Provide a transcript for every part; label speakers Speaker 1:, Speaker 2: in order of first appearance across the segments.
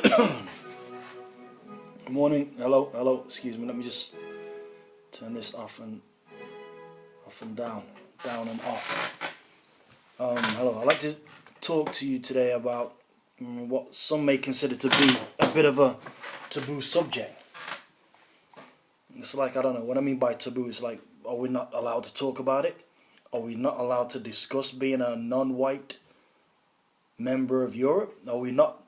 Speaker 1: Good morning. Hello. Excuse me. Let me just turn this off and down and off. Hello. I'd like to talk to you today about what some may consider to be a bit of a taboo subject. It's like, I don't know what I mean by taboo. It's like, are we not allowed to talk about it? Are we not allowed to discuss being a non-white member of Europe? Are we not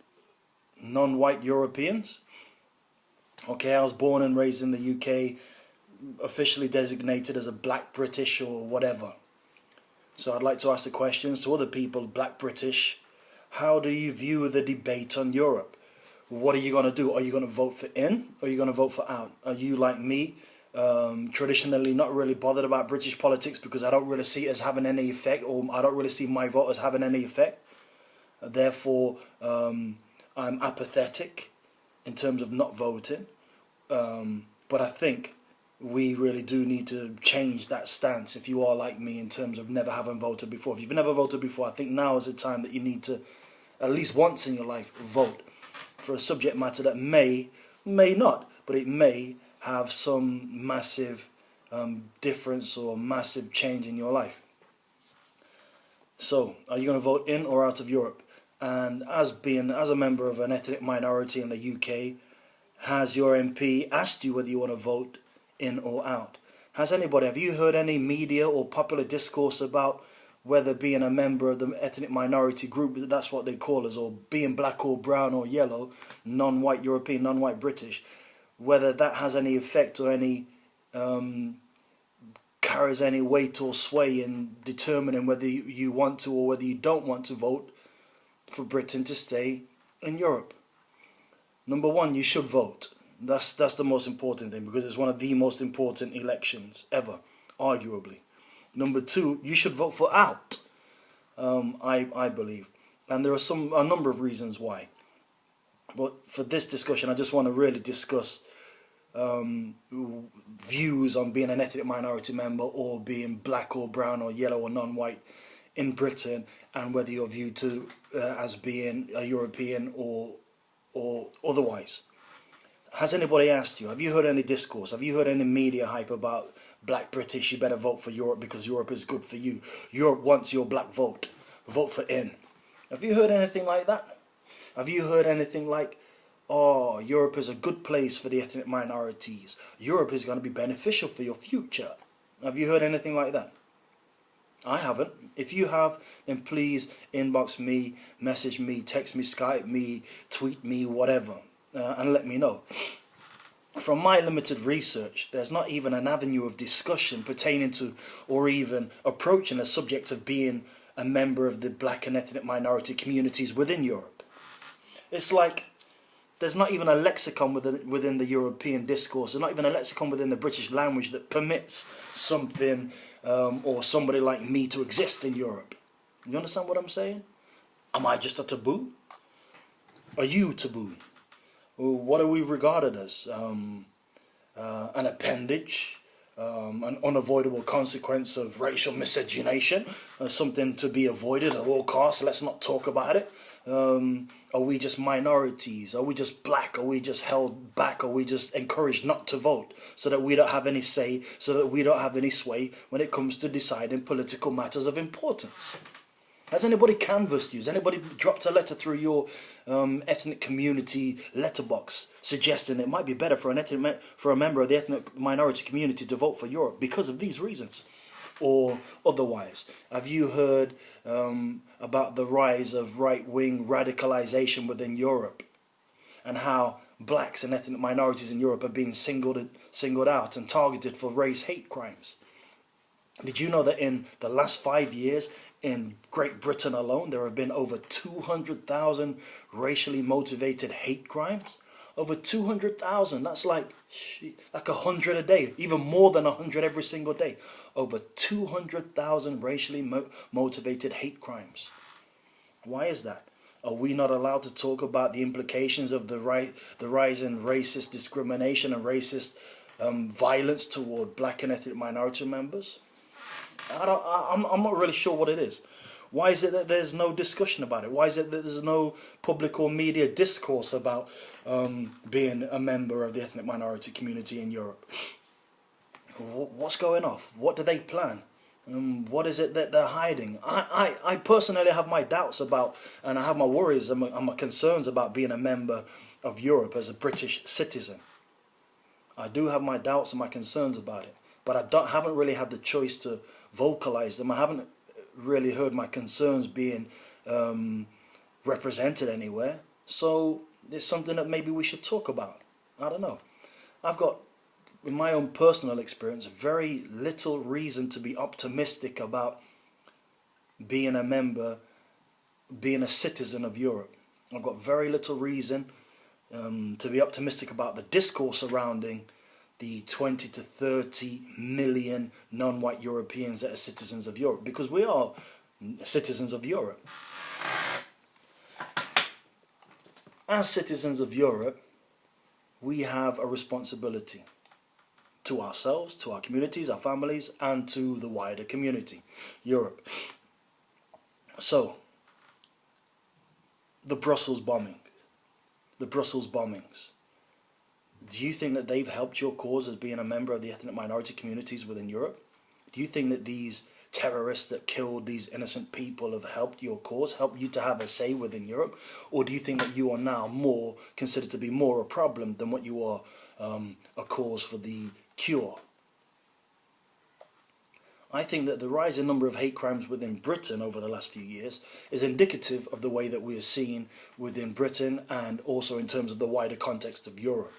Speaker 1: non-white Europeans? Okay, I was born and raised in the UK, officially designated as a black British or whatever. So I'd like to ask the questions to other people, black British. How do you view the debate on Europe? What are you going to do? Are you going to vote for in or are you going to vote for out? Are you like me, traditionally not really bothered about British politics because I don't really see it as having any effect, or I don't really see my vote as having any effect? Therefore, I'm apathetic in terms of not voting. But I think we really do need to change that stance if you are like me in terms of never having voted before. If you've never voted before, I think now is the time that you need to, at least once in your life, vote for a subject matter that may not, but it may have some massive difference or massive change in your life. So, are you going to vote in or out of Europe? And as a member of an ethnic minority in the UK, has your MP asked you whether you want to vote in or out? Have you heard any media or popular discourse about whether being a member of the ethnic minority group, that's what they call us, or being black or brown or yellow, non-white European, non-white British, whether that has any effect or any carries any weight or sway in determining whether you want to or whether you don't want to vote for Britain to stay in Europe? Number one, you should vote. That's the most important thing, because it's one of the most important elections ever, arguably. Number two, you should vote for out. I believe, and there are a number of reasons why. But for this discussion, I just want to really discuss views on being an ethnic minority member or being black or brown or yellow or non-white in Britain, and whether you're viewed as being a European or otherwise. Has anybody asked you? Have you heard any discourse? Have you heard any media hype about black British? You better vote for Europe because Europe is good for you. Europe wants your black vote. Vote for in. Have you heard anything like that? Have you heard anything like, oh, Europe is a good place for the ethnic minorities. Europe is going to be beneficial for your future. Have you heard anything like that? I haven't. If you have, then please inbox me, message me, text me, Skype me, tweet me, whatever, and let me know. From my limited research, there's not even an avenue of discussion pertaining to or even approaching the subject of being a member of the black and ethnic minority communities within Europe. It's like there's not even a lexicon within the European discourse. There's not even a lexicon within the British language that permits something or somebody like me to exist in Europe. You understand what I'm saying? Am I just a taboo? Are you taboo? What are we regarded as? An appendage? An unavoidable consequence of racial miscegenation? Something to be avoided at all costs? Let's not talk about it. Are we just minorities? Are we just black? Are we just held back? Are we just encouraged not to vote so that we don't have any say, so that we don't have any sway when it comes to deciding political matters of importance? Has anybody canvassed you? Has anybody dropped a letter through your ethnic community letterbox suggesting it might be better for a member of the ethnic minority community to vote for Europe because of these reasons? Or otherwise, have you heard about the rise of right-wing radicalization within Europe, and how blacks and ethnic minorities in Europe are being singled out and targeted for race hate crimes? Did you know that in the last 5 years in Great Britain alone, there have been over 200,000 racially motivated hate crimes? Over 200,000. That's like 100 a day, even more than 100 every single day. Over 200,000 racially motivated hate crimes. Why is that? Are we not allowed to talk about the implications of the rise in racist discrimination and racist violence toward black and ethnic minority members? I'm not really sure what it is. Why is it that there's no discussion about it? Why is it that there's no public or media discourse about being a member of the ethnic minority community in Europe? What's going off? What do they plan? What is it that they're hiding? I personally have my doubts about, and I have my worries and my concerns about being a member of Europe as a British citizen. I do have my doubts and my concerns about it, but haven't really had the choice to vocalize them. I haven't really heard my concerns being represented anywhere. So it's something that maybe we should talk about. I don't know. I've got, in my own personal experience, very little reason to be optimistic about being a member, being a citizen of Europe. I've got very little reason to be optimistic about the discourse surrounding the 20 to 30 million non-white Europeans that are citizens of Europe, because we are citizens of Europe. As citizens of Europe, we have a responsibility to ourselves, to our communities, our families, and to the wider community, Europe. So, the Brussels bombings. Do you think that they've helped your cause as being a member of the ethnic minority communities within Europe? Do you think that these terrorists that killed these innocent people have helped your cause, helped you to have a say within Europe? Or do you think that you are now considered to be more a problem than what you are a cause for the cure? I think that the rising number of hate crimes within Britain over the last few years is indicative of the way that we are seen within Britain and also in terms of the wider context of Europe.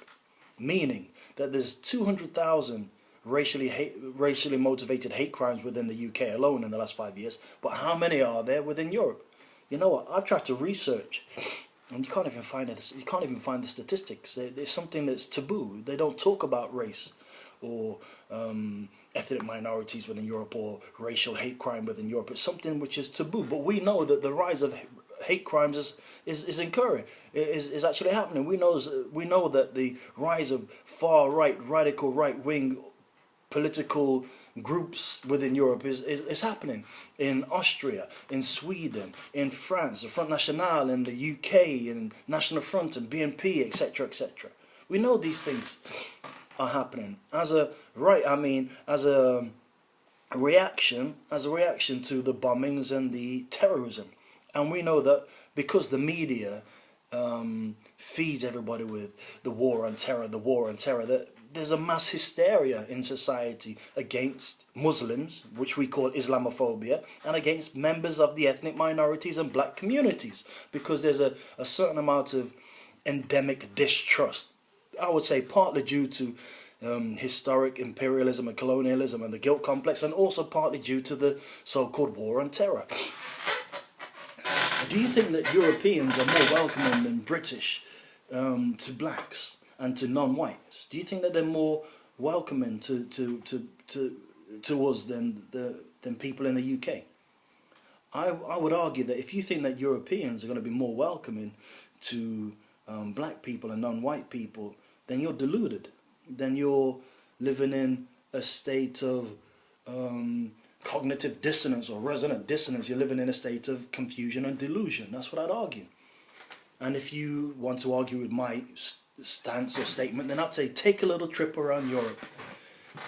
Speaker 1: Meaning that there's 200,000 racially motivated hate crimes within the UK alone in the last 5 years, but how many are there within Europe? You know what? I've tried to research, and you can't even find it. You can't even find the statistics. It's something that's taboo. They don't talk about race or ethnic minorities within Europe or racial hate crime within Europe. It's something which is taboo. But we know that the rise of hate crimes is occurring. Is actually happening. We know that the rise of far right, radical right wing political groups within Europe is happening in Austria, in Sweden, in France, the Front National, in the UK, in National Front and BNP, etc., etc. We know these things are happening as a reaction to the bombings and the terrorism, and we know that because the media feeds everybody with the war on terror, that there's a mass hysteria in society against Muslims, which we call Islamophobia, and against members of the ethnic minorities and black communities, because there's a certain amount of endemic distrust. I would say partly due to historic imperialism and colonialism and the guilt complex, and also partly due to the so-called war on terror. Do you think that Europeans are more welcoming than British to blacks and to non-whites? Do you think that they're more welcoming to us than people in the UK? I would argue that if you think that Europeans are going to be more welcoming to black people and non-white people, then you're deluded. Then you're living in a state of cognitive dissonance or resonant dissonance. You're living in a state of confusion and delusion. That's what I'd argue. And if you want to argue with my stance or statement, then I'd say take a little trip around Europe.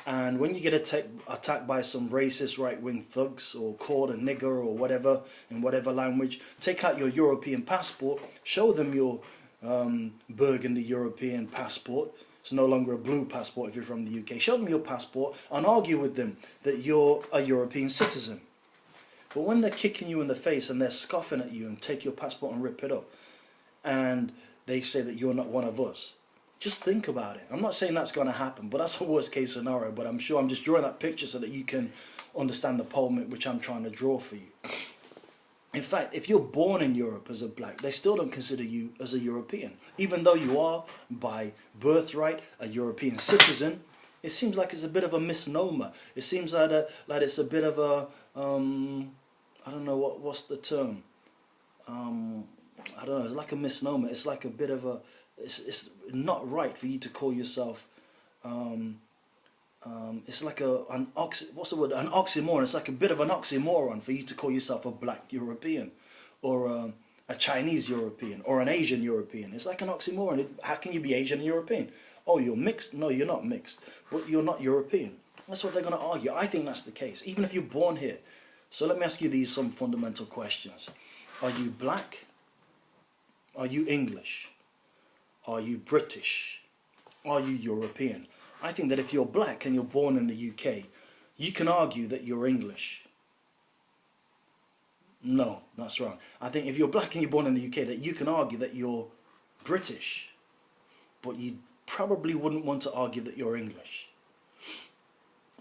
Speaker 1: And when you get attacked by some racist right-wing thugs or called a nigger or whatever, in whatever language, take out your European passport, show them your burgundy European passport. It's no longer a blue passport if you're from the UK. Show them your passport and argue with them that you're a European citizen. But when they're kicking you in the face and they're scoffing at you and take your passport and rip it up, and they say that you're not one of us, just think about it. I'm not saying that's going to happen, but that's a worst case scenario. But I'm sure I'm just drawing that picture so that you can understand the poem which I'm trying to draw for you. In fact, if you're born in Europe as a black, they still don't consider you as a European. Even though you are, by birthright, a European citizen, it seems like it's a bit of a misnomer. It seems like it's a bit of a, I don't know, what's the term? I don't know, it's like a misnomer. It's like a bit of a, it's not right for you to call yourself it's like what's the word? An oxymoron. It's like a bit of an oxymoron for you to call yourself a black European, or a Chinese European, or an Asian European. It's like an oxymoron. How can you be Asian and European? Oh, you're mixed? No, you're not mixed, but you're not European. That's what they're going to argue. I think that's the case, even if you're born here. So let me ask you some fundamental questions. Are you black? Are you English? Are you British? Are you European? I think that if you're black and you're born in the UK, you can argue that you're English. No, that's wrong. I think if you're black and you're born in the UK, that you can argue that you're British, but you probably wouldn't want to argue that you're English.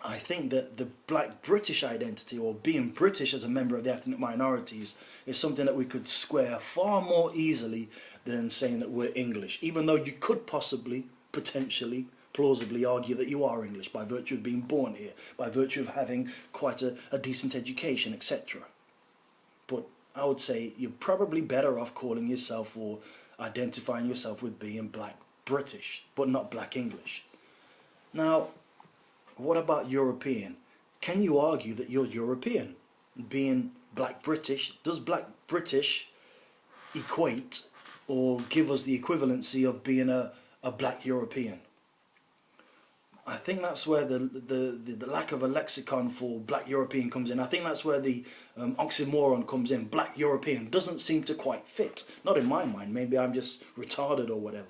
Speaker 1: I think that the black British identity, or being British as a member of the ethnic minorities, is something that we could square far more easily than saying that we're English, even though you could possibly, potentially, plausibly argue that you are English by virtue of being born here, by virtue of having quite a decent education, etc. But I would say you're probably better off calling yourself or identifying yourself with being black British, but not black English. Now, what about European? Can you argue that you're European? Being black British, does black British equate or give us the equivalency of being a black European? I think that's where the lack of a lexicon for black European comes in. I think that's where the oxymoron comes in. Black European doesn't seem to quite fit. Not in my mind. Maybe I'm just retarded or whatever.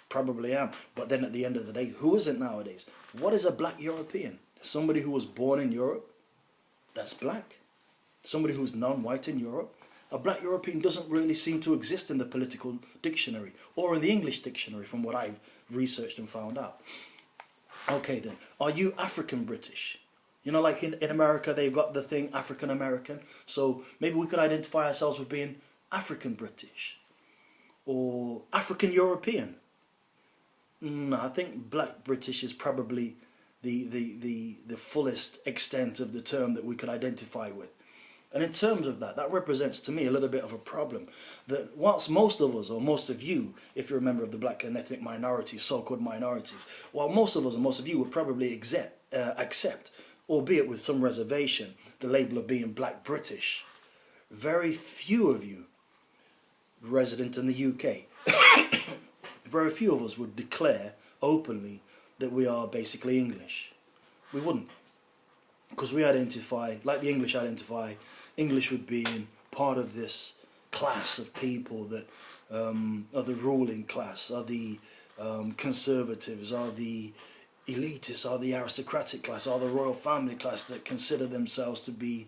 Speaker 1: Probably am. But then at the end of the day, who is it nowadays? What is a black European? Somebody who was born in Europe, that's black. Somebody who's non-white in Europe. A black European doesn't really seem to exist in the political dictionary or in the English dictionary from what I've researched and found out. Okay then, are you African British? You know, like in America, they've got the thing African American. So maybe we could identify ourselves with being African British or African European. No, I think black British is probably the fullest extent of the term that we could identify with. And in terms of that, that represents to me a little bit of a problem. That whilst most of us, or most of you, if you're a member of the black and ethnic minorities, so-called minorities, while most of us and most of you would probably accept, albeit with some reservation, the label of being black British, very few of you resident in the UK, very few of us would declare openly that we are basically English. We wouldn't. Because we identify, like the English identify, English with being part of this class of people that are the ruling class, are the conservatives, are the elitists, are the aristocratic class, are the royal family class that consider themselves to be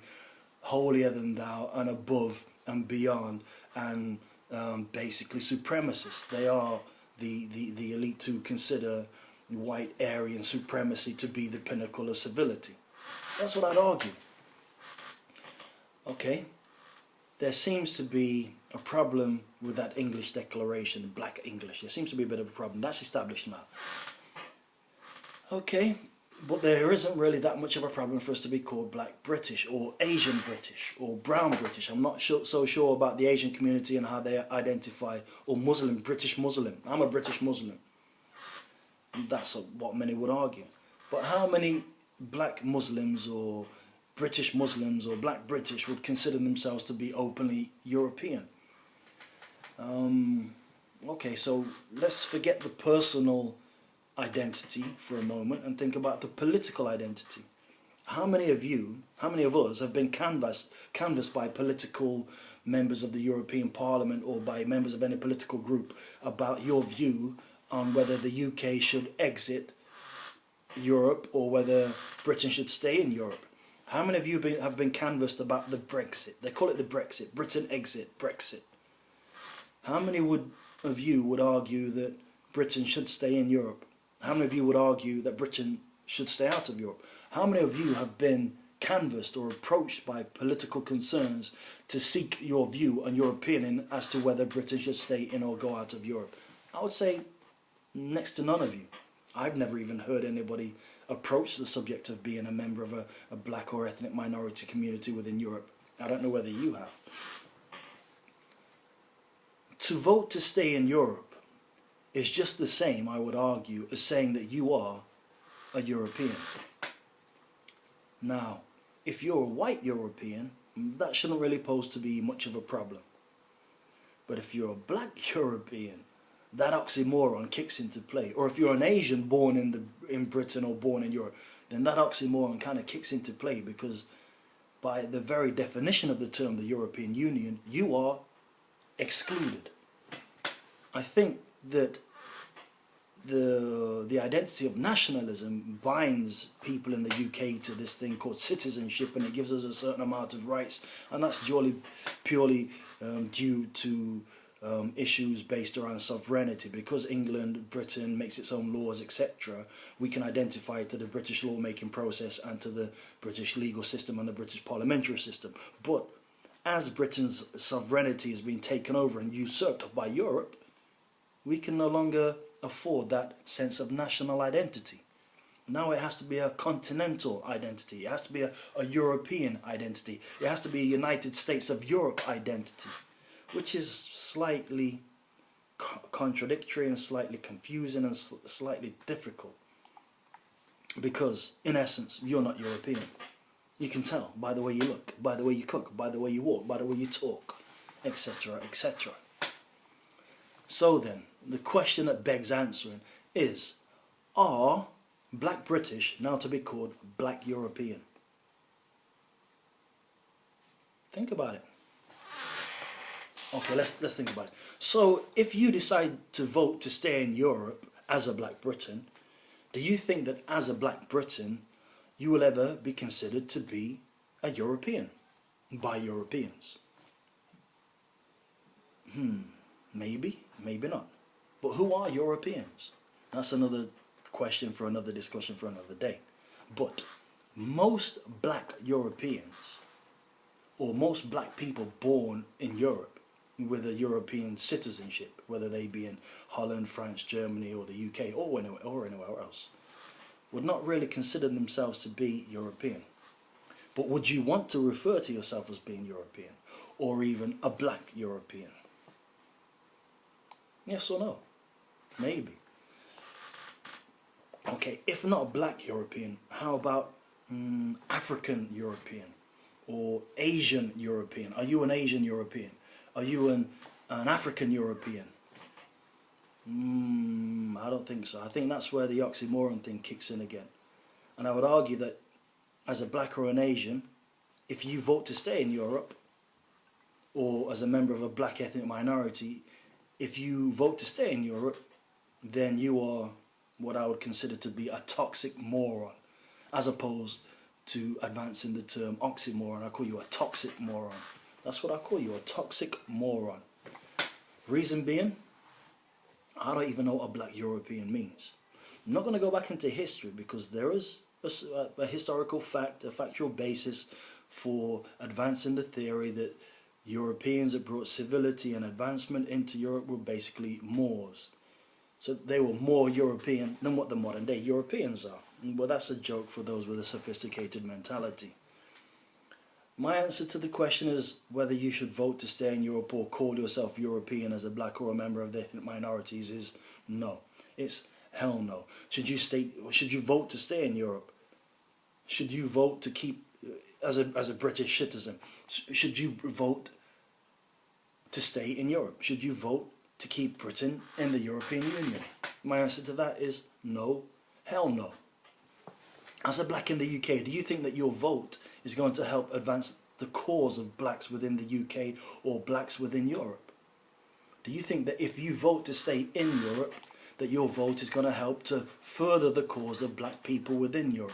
Speaker 1: holier than thou and above and beyond and basically supremacists. They are the elite who consider white Aryan supremacy to be the pinnacle of civility. That's what I'd argue. Okay, there seems to be a problem with that English declaration, black English. There seems to be a bit of a problem. That's established now. Okay, but there isn't really that much of a problem for us to be called black British or Asian British or brown British. I'm not so sure about the Asian community and how they identify, or Muslim, British Muslim. I'm a British Muslim. That's what many would argue. But how many black Muslims or British Muslims or black British would consider themselves to be openly European? Okay, so let's forget the personal identity for a moment and think about the political identity. How many of us have been canvassed by political members of the European Parliament or by members of any political group about your view on whether the UK should exit Europe or whether Britain should stay in Europe? How many of you have been canvassed about the Brexit? They call it the Brexit, Britain exit, Brexit. How many of you would argue that Britain should stay in Europe? How many of you would argue that Britain should stay out of Europe? How many of you have been canvassed or approached by political concerns to seek your view and your opinion as to whether Britain should stay in or go out of Europe? I would say next to none of you. I've never even heard anybody approach the subject of being a member of a black or ethnic minority community within Europe. I don't know whether you have. To vote to stay in Europe is just the same, I would argue, as saying that you are a European. Now, if you're a white European, that shouldn't really pose to be much of a problem. But if you're a black European, that oxymoron kicks into play. Or if you're an Asian born in Britain or born in Europe, then that oxymoron kind of kicks into play, because by the very definition of the term, the European Union, you are excluded. I think that the identity of nationalism binds people in the UK to this thing called citizenship, and it gives us a certain amount of rights, and that's purely due to issues based around sovereignty. Because England, Britain makes its own laws, etc., we can identify to the British lawmaking process and to the British legal system and the British parliamentary system. But as Britain's sovereignty has been taken over and usurped by Europe, we can no longer afford that sense of national identity. Now it has to be a continental identity. It has to be a European identity. It has to be a United States of Europe identity, which is slightly contradictory and slightly confusing and slightly difficult. Because, in essence, you're not European. You can tell by the way you look, by the way you cook, by the way you walk, by the way you talk, etc., etc. So then, the question that begs answering is, are black British now to be called black European? Think about it. Okay, let's think about it. So, if you decide to vote to stay in Europe as a black Briton, do you think that as a black Briton, you will ever be considered to be a European by Europeans? Maybe, maybe not. But who are Europeans? That's another question for another discussion for another day. But most black Europeans, or most black people born in Europe with a European citizenship, whether they be in Holland, France, Germany, or the UK, or anywhere else, would not really consider themselves to be European. But would you want to refer to yourself as being European, or even a black European? Yes or no? Maybe. Okay, if not a black European, how about African European or Asian European? Are you an Asian European? Are you an African European? I don't think so. I think that's where the oxymoron thing kicks in again. And I would argue that as a black or an Asian, if you vote to stay in Europe, or as a member of a black ethnic minority, if you vote to stay in Europe, then you are what I would consider to be a toxic moron, as opposed to advancing the term oxymoron. I call you a toxic moron. That's what I call you, a toxic moron. Reason being, I don't even know what a black European means. I'm not going to go back into history, because there is a historical fact, a factual basis for advancing the theory that Europeans that brought civility and advancement into Europe were basically Moors. So they were more European than what the modern day Europeans are. Well, that's a joke for those with a sophisticated mentality. My answer to the question is whether you should vote to stay in Europe or call yourself European as a black or a member of the ethnic minorities is no. It's hell no. Should you vote to stay in Europe? Should you vote to keep as a British citizen? Should you vote to stay in Europe? Should you vote to keep Britain in the European Union? My answer to that is no, hell no. As a black in the UK, do you think that your vote is going to help advance the cause of blacks within the UK or blacks within Europe? Do you think that if you vote to stay in Europe, that your vote is going to help to further the cause of black people within Europe?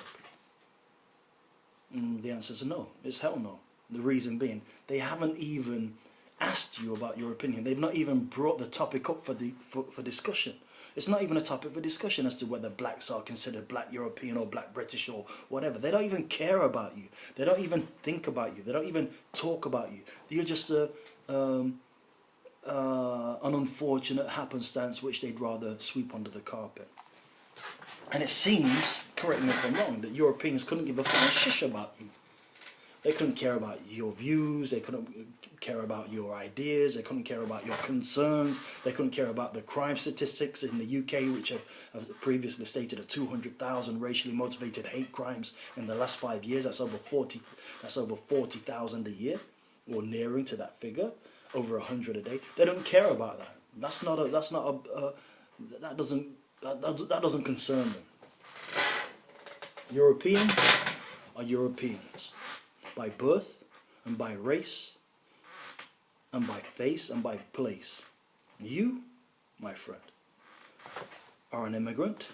Speaker 1: The answer is no. It's hell no. The reason being, they haven't even asked you about your opinion. They've not even brought the topic up for discussion. It's not even a topic for discussion as to whether blacks are considered black European or black British or whatever. They don't even care about you. They don't even think about you. They don't even talk about you. You're just an unfortunate happenstance which they'd rather sweep under the carpet. And it seems, correct me if I'm wrong, that Europeans couldn't give a flying shish about you. They couldn't care about your views, they couldn't care about your ideas, they couldn't care about your concerns, they couldn't care about the crime statistics in the UK, which have, as previously stated, are 200,000 racially motivated hate crimes in the last 5 years. That's over 40,000 a year, or nearing to that figure, over 100 a day. They don't care about that. That doesn't concern them. Europeans are Europeans by birth and by race and by face and by place. You, my friend, are an immigrant,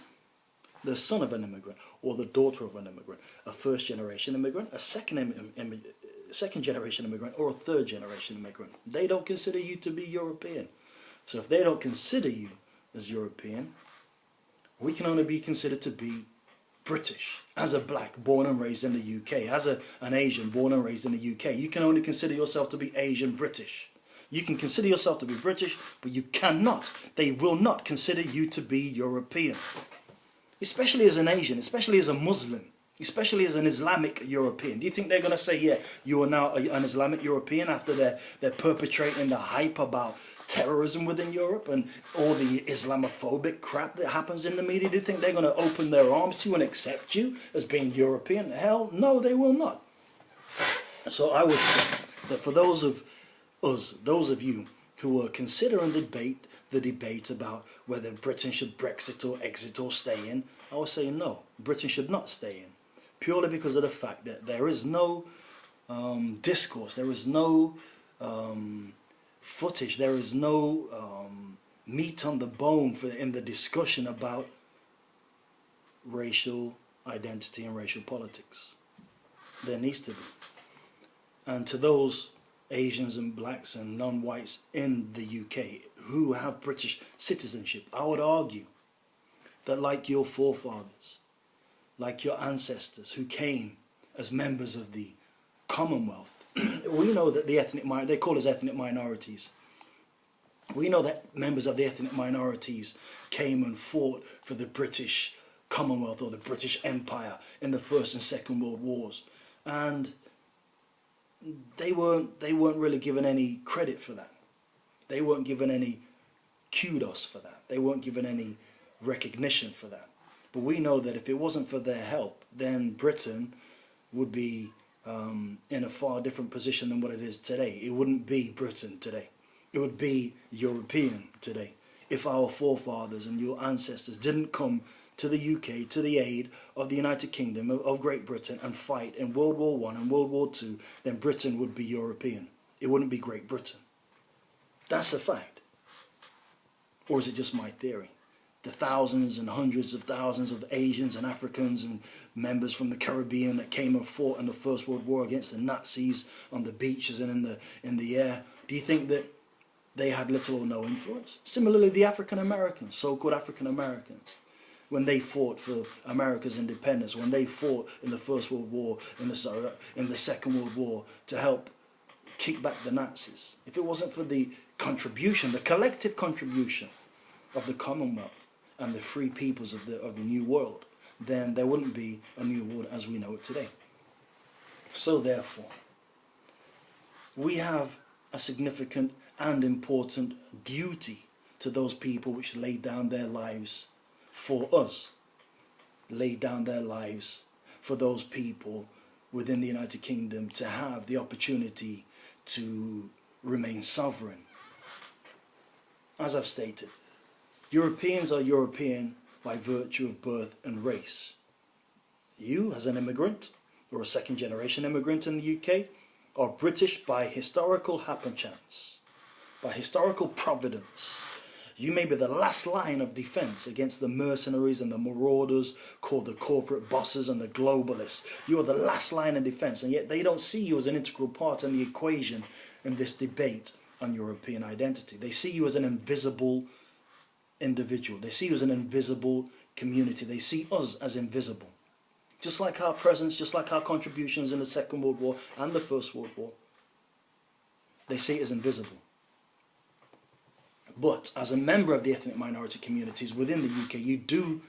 Speaker 1: the son of an immigrant or the daughter of an immigrant, a first-generation immigrant, a second-generation immigrant, or a third-generation immigrant. They don't consider you to be European. So if they don't consider you as European, we can only be considered to be British. As a black born and raised in the UK, as an Asian born and raised in the UK, you can only consider yourself to be Asian British. You can consider yourself to be British, but you cannot, they will not consider you to be European. Especially as an Asian, especially as a Muslim, especially as an Islamic European. Do you think they're going to say, yeah, you are now an Islamic European after they're perpetrating the hype about terrorism within Europe and all the Islamophobic crap that happens in the media? Do you think they're going to open their arms to you and accept you as being European? Hell, no, they will not. So I would say that for those of us, those of you who are considering the debate about whether Britain should Brexit or exit or stay in, I would say no, Britain should not stay in, purely because of the fact that there is no discourse, there is no footage, there is no meat on the bone in the discussion about racial identity and racial politics. There needs to be. And to those Asians and blacks and non-whites in the UK who have British citizenship, I would argue that like your forefathers, like your ancestors who came as members of the Commonwealth, we know that they call us ethnic minorities. We know that members of the ethnic minorities came and fought for the British Commonwealth or the British Empire in the First and Second World Wars, and they weren't really given any credit for that. They weren't given any kudos for that. They weren't given any recognition for that. But we know that if it wasn't for their help, then Britain would be in a far different position than what it is today. It wouldn't be Britain today. It would be European today. If our forefathers and your ancestors didn't come to the UK, to the aid of the United Kingdom, of Great Britain, and fight in World War I and World War II, then Britain would be European. It wouldn't be Great Britain. That's a fact. Or is it just my theory? The thousands and hundreds of thousands of Asians and Africans and members from the Caribbean that came and fought in the First World War against the Nazis on the beaches and in the air, do you think that they had little or no influence? Similarly, the African Americans, so-called African Americans, when they fought for America's independence, when they fought in the First World War, in the Second World War, to help kick back the Nazis. If it wasn't for the contribution, the collective contribution of the Commonwealth and the free peoples of the New World, then there wouldn't be a New World as we know it today. So therefore, we have a significant and important duty to those people which laid down their lives for us, laid down their lives for those people within the United Kingdom to have the opportunity to remain sovereign. As I've stated, Europeans are European by virtue of birth and race. You, as an immigrant, or a second-generation immigrant in the UK, are British by historical happenchance, by historical providence. You may be the last line of defense against the mercenaries and the marauders called the corporate bosses and the globalists. You are the last line of defense, and yet they don't see you as an integral part in the equation in this debate on European identity. They see you as an invisible individual. They see you as an invisible community. They see us as invisible. Just like our presence, just like our contributions in the Second World War and the First World War, they see it as invisible. But as a member of the ethnic minority communities within the UK, you do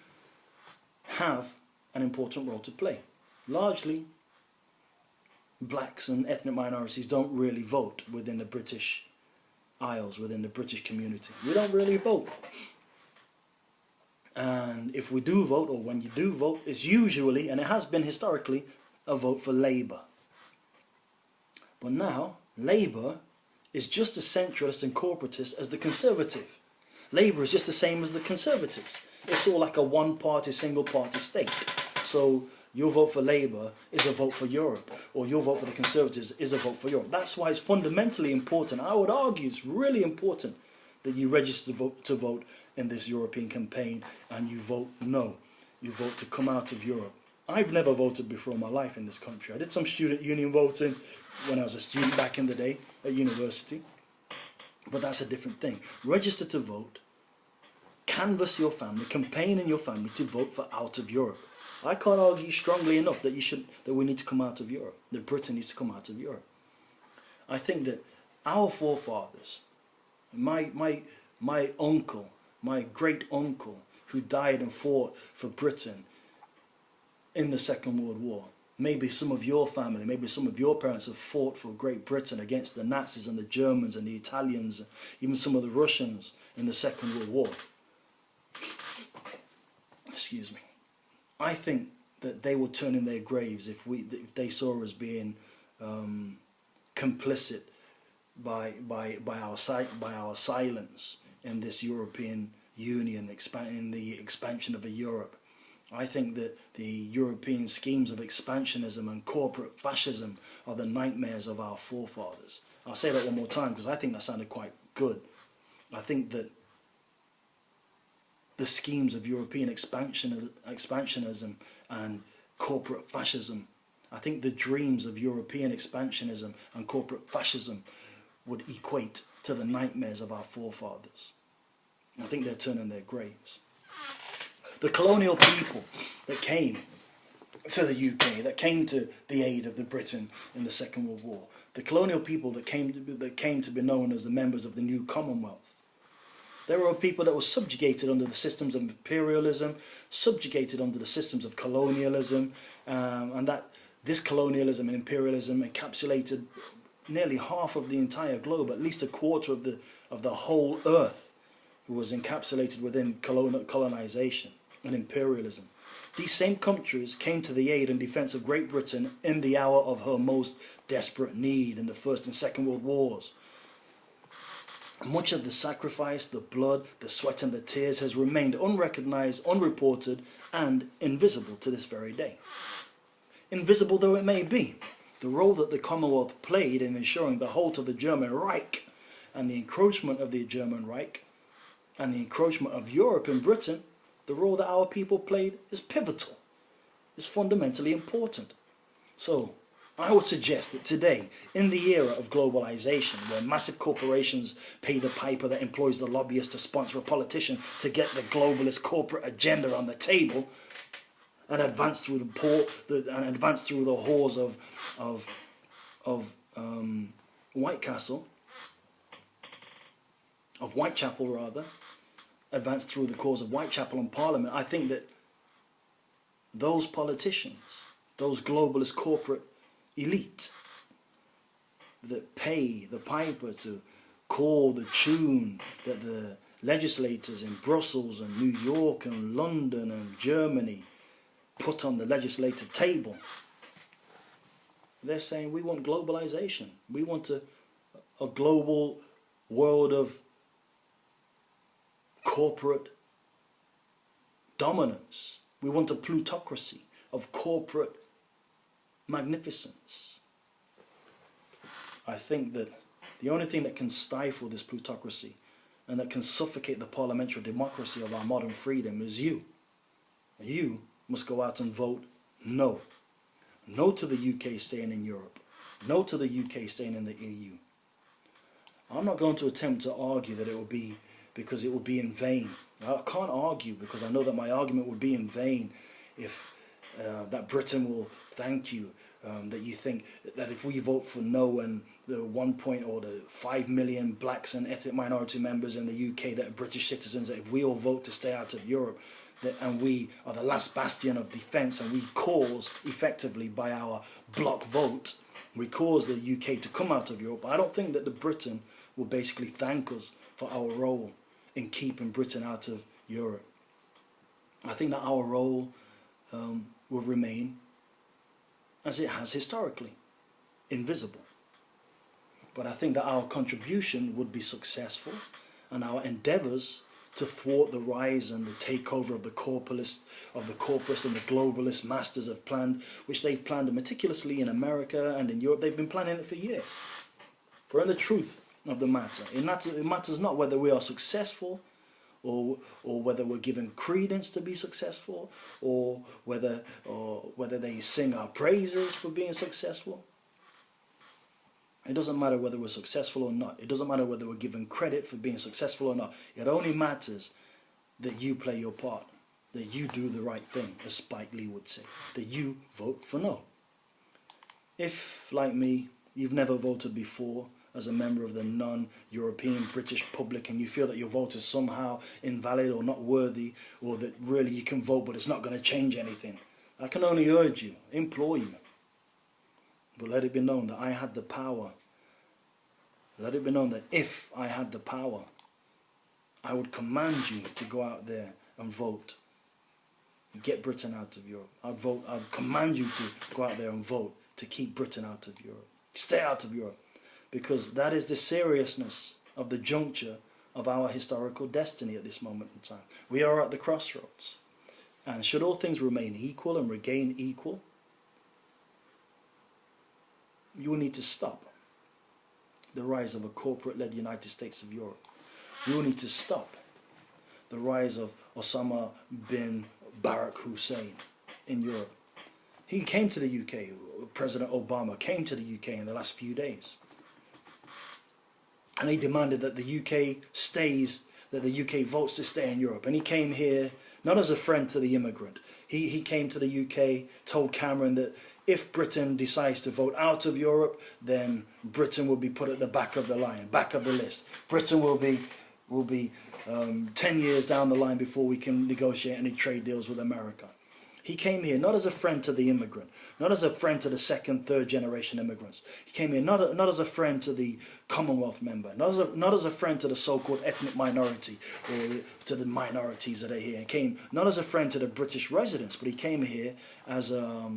Speaker 1: have an important role to play. Largely blacks and ethnic minorities don't really vote within the British Isles, within the British community. We don't really vote. And if we do vote, or when you do vote, it's usually, and it has been historically, a vote for Labour. But now, Labour is just as centralist and corporatist as the Conservative. Labour is just the same as the Conservatives. It's all like a one-party, single-party state. So your vote for Labour is a vote for Europe, or your vote for the Conservatives is a vote for Europe. That's why it's fundamentally important. I would argue it's really important that you register to vote in this European campaign, and you vote no. You vote to come out of Europe. I've never voted before in my life in this country. I did some student union voting when I was a student back in the day at university, but that's a different thing. Register to vote, canvass your family, campaign in your family to vote for out of Europe. I can't argue strongly enough that we need to come out of Europe, that Britain needs to come out of Europe. I think that our forefathers, my uncle, my great uncle, who died and fought for Britain in the Second World War, maybe some of your family, maybe some of your parents have fought for Great Britain against the Nazis and the Germans and the Italians, even some of the Russians in the Second World War. Excuse me. I think that they would turn in their graves if they saw us being complicit by our silence in this European Union, in the expansion of Europe. I think that the European schemes of expansionism and corporate fascism are the nightmares of our forefathers. I'll say that one more time because I think that sounded quite good. I think that the schemes of European expansionism and corporate fascism, I think the dreams of European expansionism and corporate fascism would equate to the nightmares of our forefathers. I think they're turning their graves. The colonial people that came to the UK, that came to the aid of the Britain in the Second World War, the colonial people that came to be known as the members of the new Commonwealth, there were people that were subjugated under the systems of imperialism, subjugated under the systems of colonialism, and that this colonialism and imperialism encapsulated nearly half of the entire globe, at least a quarter of the whole earth was encapsulated within colonization and imperialism. These same countries came to the aid and defense of Great Britain in the hour of her most desperate need in the First and Second World Wars. Much of the sacrifice, the blood, the sweat and the tears has remained unrecognized, unreported and invisible to this very day. Invisible though it may be, the role that the Commonwealth played in ensuring the halt of the German Reich and the encroachment of the German Reich and the encroachment of Europe in Britain, the role that our people played is pivotal, is fundamentally important. So, I would suggest that today, in the era of globalization, where massive corporations pay the piper that employs the lobbyist to sponsor a politician to get the globalist corporate agenda on the table, and advance through the halls of Whitechapel rather, advance through the cause of Whitechapel and Parliament. I think that those politicians, those globalist corporate elite that pay the piper to call the tune that the legislators in Brussels and New York and London and Germany put on the legislative table, they're saying we want globalization. We want a global world of corporate dominance. We want a plutocracy of corporate magnificence. I think that the only thing that can stifle this plutocracy and that can suffocate the parliamentary democracy of our modern freedom is you. You must go out and vote no. No to the UK staying in Europe. No to the UK staying in the EU. I'm not going to attempt to argue that it will be because it will be in vain. I can't argue because I know that my argument would be in vain if that Britain will thank you, that you think that if we vote for no and the 5 million blacks and ethnic minority members in the UK that are British citizens, that if we all vote to stay out of Europe, and we are the last bastion of defence and we cause effectively by our block vote We caused the UK to come out of Europe. I don't think that the Britain will basically thank us for our role in keeping Britain out of Europe. I think that our role will remain as it has historically, invisible. But I think that our contribution would be successful, and our endeavours to thwart the rise and the takeover of the corporates and the globalist masters have planned, which they've planned meticulously in America and in Europe. They've been planning it for years. For in the truth of the matter, it matters not whether we are successful or whether we're given credence to be successful, or whether they sing our praises for being successful. It doesn't matter whether we're successful or not. It doesn't matter whether we're given credit for being successful or not. It only matters that you play your part, that you do the right thing, as Spike Lee would say, that you vote for no. If, like me, you've never voted before as a member of the non-European British public, and you feel that your vote is somehow invalid or not worthy, or that really you can vote but it's not going to change anything, I can only urge you, implore you, but let it be known that I had the power. Let it be known that if I had the power, I would command you to go out there and vote. Get Britain out of Europe. I'd command you to go out there and vote to keep Britain out of Europe. Stay out of Europe. Because that is the seriousness of the juncture of our historical destiny at this moment in time. We are at the crossroads. And should all things remain equal and regain equal, you will need to stop the rise of a corporate-led United States of Europe. You will need to stop the rise of Osama bin Barack Hussein in Europe. He came to the UK, President Obama came to the UK in the last few days. And he demanded that the UK stays, that the UK votes to stay in Europe. And he came here not as a friend to the immigrant. He came to the UK, told Cameron that if Britain decides to vote out of Europe, then Britain will be put at the back of the line, back of the list. Britain will be 10 years down the line before we can negotiate any trade deals with America. He came here not as a friend to the immigrant, not as a friend to the second, third generation immigrants. He came here not as a friend to the Commonwealth member, not as a friend to the so-called ethnic minority or to the minorities that are here. He came not as a friend to the British residents, but he came here as a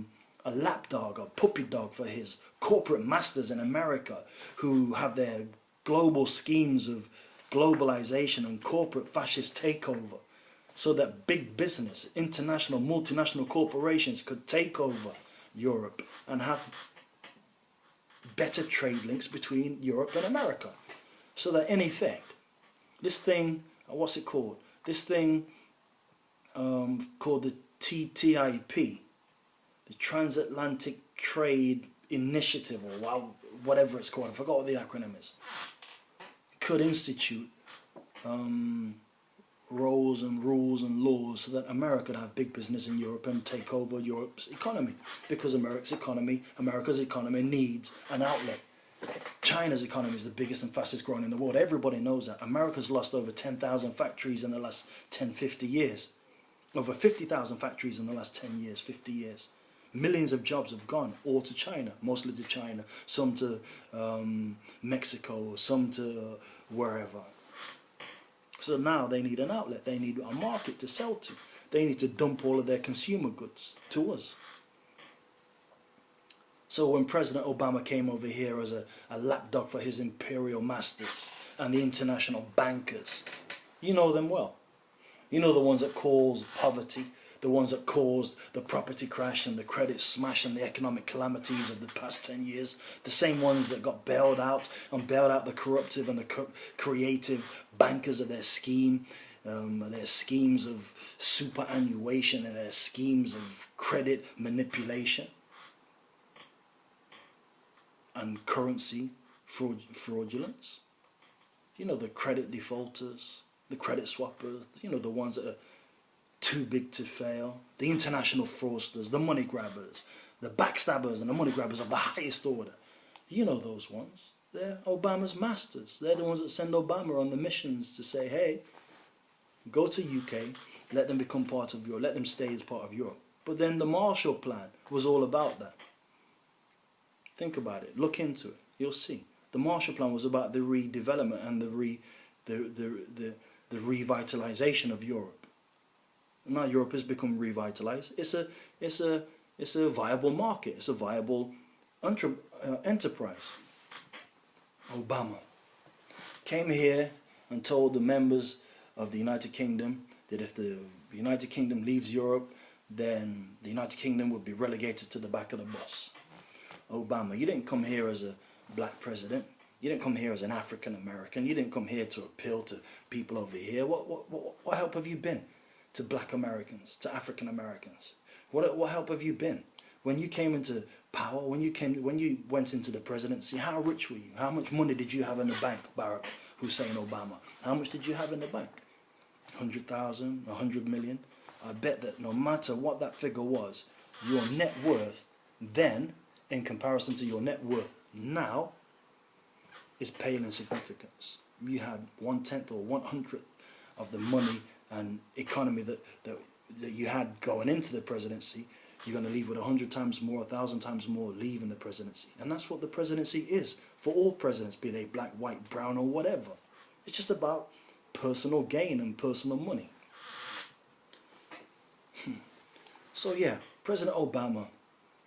Speaker 1: lapdog, a puppy dog for his corporate masters in America, who have their global schemes of globalization and corporate fascist takeover, so that big business, international, multinational corporations could take over Europe and have better trade links between Europe and America. So that in effect, this thing, what's it called? This thing called the TTIP, the Transatlantic Trade Initiative, or whatever it's called, I forgot what the acronym is, could institute roles and rules and laws so that America could have big business in Europe and take over Europe's economy, because America's economy needs an outlet. China's economy is the biggest and fastest growing in the world. Everybody knows that. America's lost over 10,000 factories in the last 10, 50 years. Over 50,000 factories in the last 10 years, 50 years. Millions of jobs have gone all to China, mostly to China, some to Mexico, some to wherever. So now they need an outlet, they need a market to sell to. They need to dump all of their consumer goods to us. So when President Obama came over here as a lapdog for his imperial masters and the international bankers, you know them well. You know the ones that caused poverty, the ones that caused the property crash and the credit smash and the economic calamities of the past 10 years. The same ones that got bailed out the corruptive and the creative bankers of their scheme, their schemes of superannuation and their schemes of credit manipulation and currency fraudulence. You know, the credit defaulters, the credit swappers, you know, the ones that are too big to fail, the international fraudsters, the money grabbers, the backstabbers and the money grabbers of the highest order. You know those ones. They're Obama's masters. They're the ones that send Obama on the missions to say, hey, go to UK, let them become part of Europe, let them stay as part of Europe. But then the Marshall Plan was all about that. Think about it. Look into it. You'll see. The Marshall Plan was about the redevelopment and the revitalization of Europe. Now Europe has become revitalized. It's a viable market. It's a viable enterprise. Obama came here and told the members of the United Kingdom that if the United Kingdom leaves Europe, then the United Kingdom would be relegated to the back of the bus. Obama, you didn't come here as a black president. You didn't come here as an African American. You didn't come here to appeal to people over here. What help have you been to black Americans, to African Americans? What help have you been? When you came into power, when you went into the presidency, how rich were you? How much money did you have in the bank, Barack Hussein Obama? How much did you have in the bank? 100,000, 100 million? I bet that no matter what that figure was, your net worth then, in comparison to your net worth now, is pale in significance. You had 1/10 or 1/100th of the money and economy that you had going into the presidency. You're going to leave with 100 times more, 1,000 times more leaving the presidency. And that's what the presidency is for all presidents, be they black, white, brown, or whatever. It's just about personal gain and personal money. So yeah, President Obama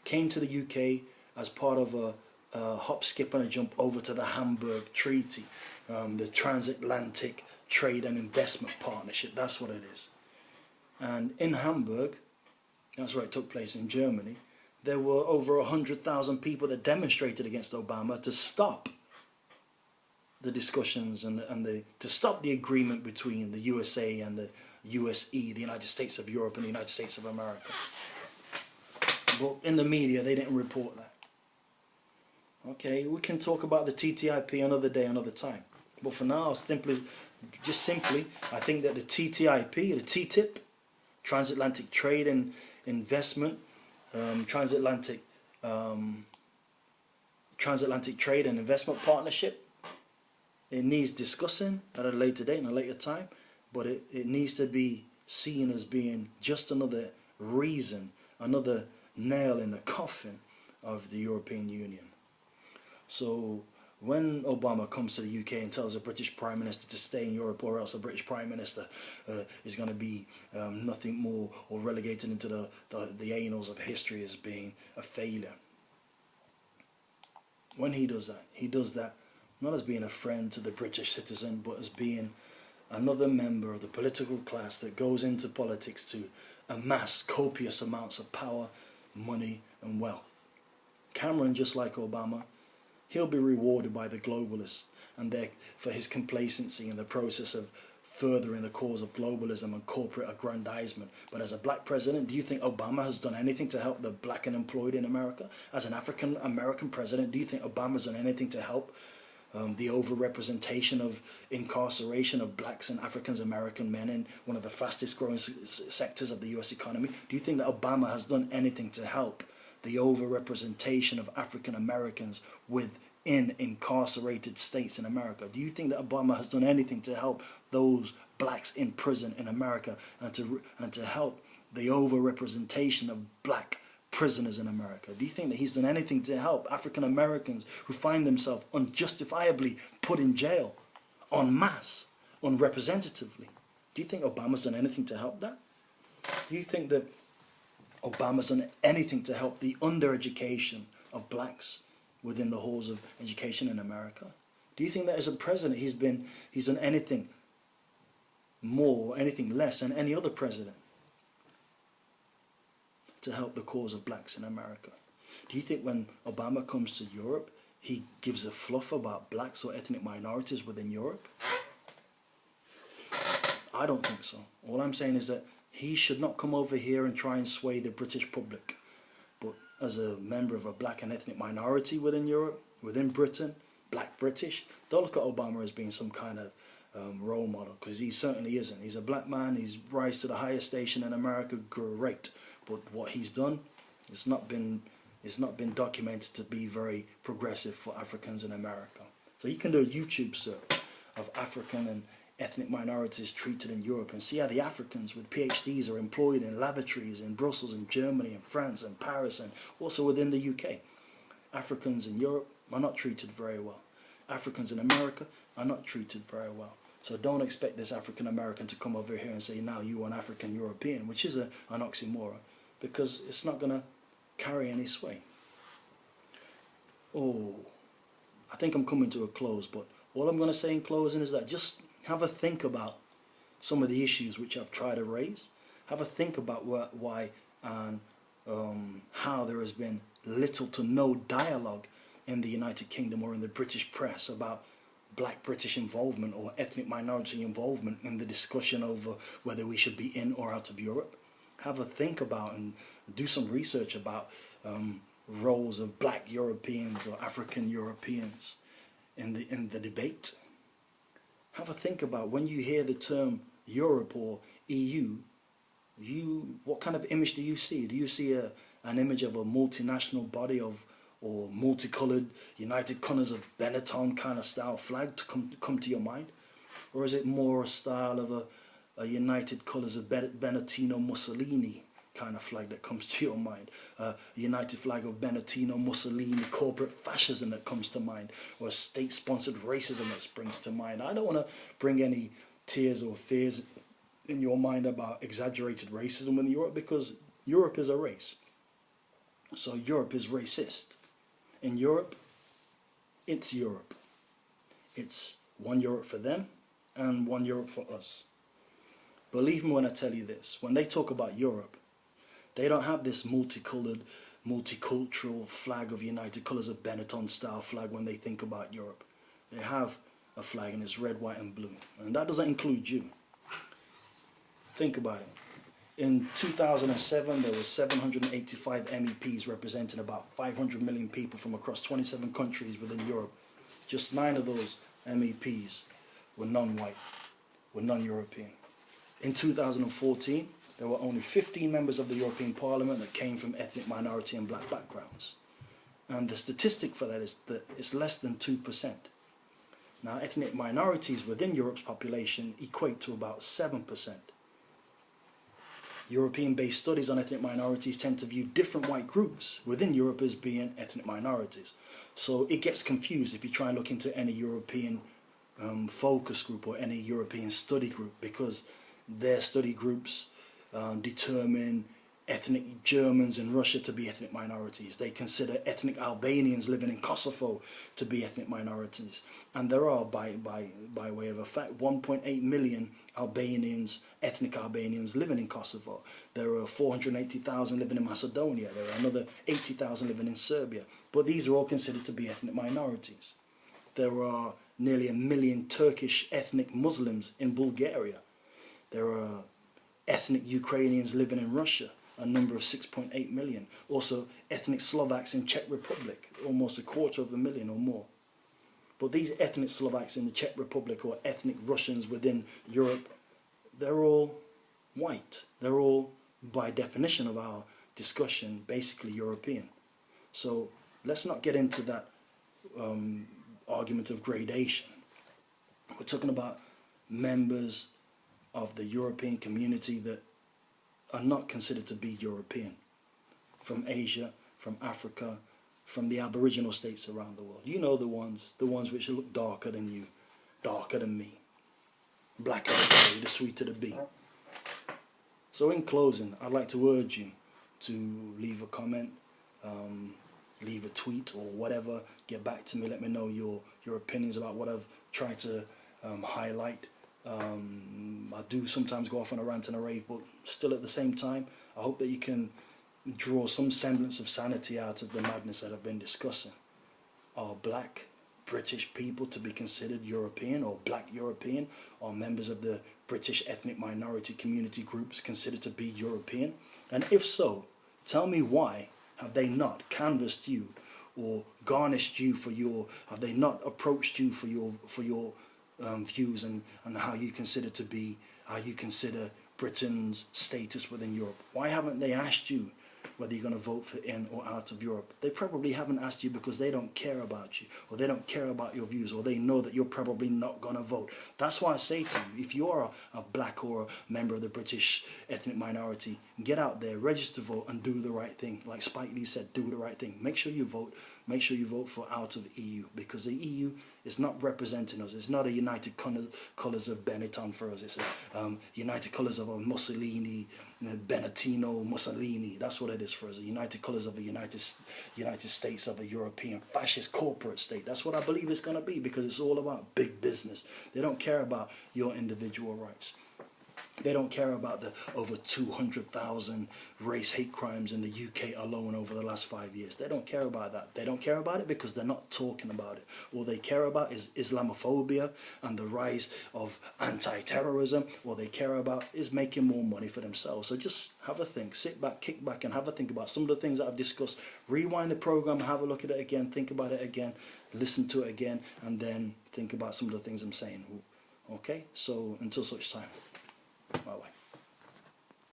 Speaker 1: came to the UK as part of a hop, skip and a jump over to the Hamburg Treaty, the Transatlantic Trade and Investment Partnership, that's what it is. And in Hamburg, that's where it took place in Germany, there were over 100,000 people that demonstrated against Obama to stop the discussions and to stop the agreement between the USA and the USE, the United States of Europe and the United States of America. But in the media, they didn't report that. Okay, we can talk about the TTIP another day, another time. But for now, just simply, I think that the TTIP, the TTIP, Transatlantic Trade and Investment, Transatlantic Trade and Investment Partnership, it needs discussing at a later date and a later time, but it needs to be seen as being just another reason, another nail in the coffin of the European Union. So when Obama comes to the UK and tells a British Prime Minister to stay in Europe, or else the British Prime Minister is going to be nothing more or relegated into the annals of history as being a failure. When he does that not as being a friend to the British citizen, but as being another member of the political class that goes into politics to amass copious amounts of power, money and wealth. Cameron, just like Obama, he'll be rewarded by the globalists and for his complacency in the process of furthering the cause of globalism and corporate aggrandizement. But as a black president, do you think Obama has done anything to help the black and employed in America? As an African American president, do you think Obama's done anything to help the overrepresentation of incarceration of blacks and African American men in one of the fastest growing sectors of the US economy? Do you think that Obama has done anything to help the overrepresentation of African Americans within incarcerated states in America? Do you think that Obama has done anything to help those blacks in prison in America and to help the overrepresentation of black prisoners in America? Do you think that he's done anything to help African Americans who find themselves unjustifiably put in jail en masse, unrepresentatively? Do you think Obama's done anything to help that? Do you think that Obama's done anything to help the undereducation of blacks within the halls of education in America? Do you think that as a president he's done anything more, anything less than any other president to help the cause of blacks in America? Do you think when Obama comes to Europe, he gives a fluff about blacks or ethnic minorities within Europe? I don't think so. All I'm saying is that he should not come over here and try and sway the British public. But as a member of a black and ethnic minority within Europe, within Britain, black British, don't look at Obama as being some kind of role model, because he certainly isn't. He's a black man, he's rise to the highest station in America, great. But what he's done, it's not been documented to be very progressive for Africans in America. So you can do a YouTube search of African and ethnic minorities treated in Europe and see how the Africans with PhDs are employed in lavatories in Brussels and Germany and France and Paris and also within the UK. Africans in Europe are not treated very well. Africans in America are not treated very well. So don't expect this African American to come over here and say, now you are an African European, which is an oxymoron, because it's not going to carry any sway. Oh, I think I'm coming to a close, but all I'm going to say in closing is that just have a think about some of the issues which I've tried to raise. Have a think about why and how there has been little to no dialogue in the United Kingdom or in the British press about black British involvement or ethnic minority involvement in the discussion over whether we should be in or out of Europe. Have a think about and do some research about roles of black Europeans or African Europeans in the debate. Have a think about when you hear the term Europe or EU, what kind of image do you see? Do you see an image of a multinational body or multicolored United Colours of Benetton kind of style flag to come to your mind? Or is it more a style of a United Colours of Benetton Mussolini kind of flag that comes to your mind? A United flag of Benetton Mussolini corporate fascism that comes to mind? Or a state-sponsored racism that springs to mind? I don't want to bring any tears or fears in your mind about exaggerated racism in Europe, because Europe is a race. So Europe is racist. In Europe, it's Europe. It's one Europe for them and one Europe for us. Believe me when I tell you this, when they talk about Europe, they don't have this multicolored, multicultural flag of United Colours of Benetton style flag when they think about Europe. They have a flag and it's red, white and blue. And that doesn't include you. Think about it. In 2007, there were 785 MEPs representing about 500 million people from across 27 countries within Europe. Just 9 of those MEPs were non-white, were non-European. In 2014, there were only 15 members of the European Parliament that came from ethnic minority and black backgrounds. And the statistic for that is that it's less than 2%. Now, ethnic minorities within Europe's population equate to about 7%. European-based studies on ethnic minorities tend to view different white groups within Europe as being ethnic minorities. So it gets confused if you try and look into any European focus group or any European study group, because their study groups determine ethnic Germans in Russia to be ethnic minorities. They consider ethnic Albanians living in Kosovo to be ethnic minorities. And there are, by way of a fact, 1.8 million Albanians, ethnic Albanians living in Kosovo. There are 480,000 living in Macedonia. There are another 80,000 living in Serbia. But these are all considered to be ethnic minorities. There are nearly 1 million Turkish ethnic Muslims in Bulgaria. There are ethnic Ukrainians living in Russia, a number of 6.8 million. Also ethnic Slovaks in Czech Republic, almost 250,000 or more. But these ethnic Slovaks in the Czech Republic or ethnic Russians within Europe, they're all white. They're all, by definition of our discussion, basically European. So let's not get into that argument of gradation. We're talking about members of the European community that are not considered to be European, from Asia, from Africa, from the Aboriginal states around the world. You know the ones which look darker than you, darker than me, blacker the berry, the sweeter the bee. So in closing, I'd like to urge you to leave a comment, leave a tweet or whatever, get back to me, let me know your opinions about what I've tried to highlight. I do sometimes go off on a rant and a rave, but still at the same time, I hope that you can draw some semblance of sanity out of the madness that I've been discussing. Are black British people to be considered European or black European? Are members of the British ethnic minority community groups considered to be European? And if so, tell me why have they not canvassed you or garnished you for your, have they not approached you for your views and how you consider Britain's status within Europe? Why haven't they asked you whether you're going to vote for in or out of Europe? They probably haven't asked you because they don't care about you, or they don't care about your views, or they know that you're probably not going to vote. That's why I say to you, if you're a black or a member of the British ethnic minority, get out there, register to vote and do the right thing. Like Spike Lee said, do the right thing. Make sure you vote make sure you vote for out of EU, because the EU is not representing us. It's not a united colours of Benetton for us. It's a united colours of a Mussolini, Benetino, Mussolini. That's what it is for us. A united colours of a United States, of a European fascist corporate state. That's what I believe it's going to be, because it's all about big business. They don't care about your individual rights. They don't care about the over 200,000 race hate crimes in the UK alone over the last 5 years. They don't care about that. They don't care about it because they're not talking about it. All they care about is Islamophobia and the rise of anti-terrorism. All they care about is making more money for themselves. So just have a think, sit back, kick back, and have a think about some of the things that I've discussed. Rewind the program, have a look at it again, think about it again, listen to it again, and then think about some of the things I'm saying. Okay, so until such time. Bye bye.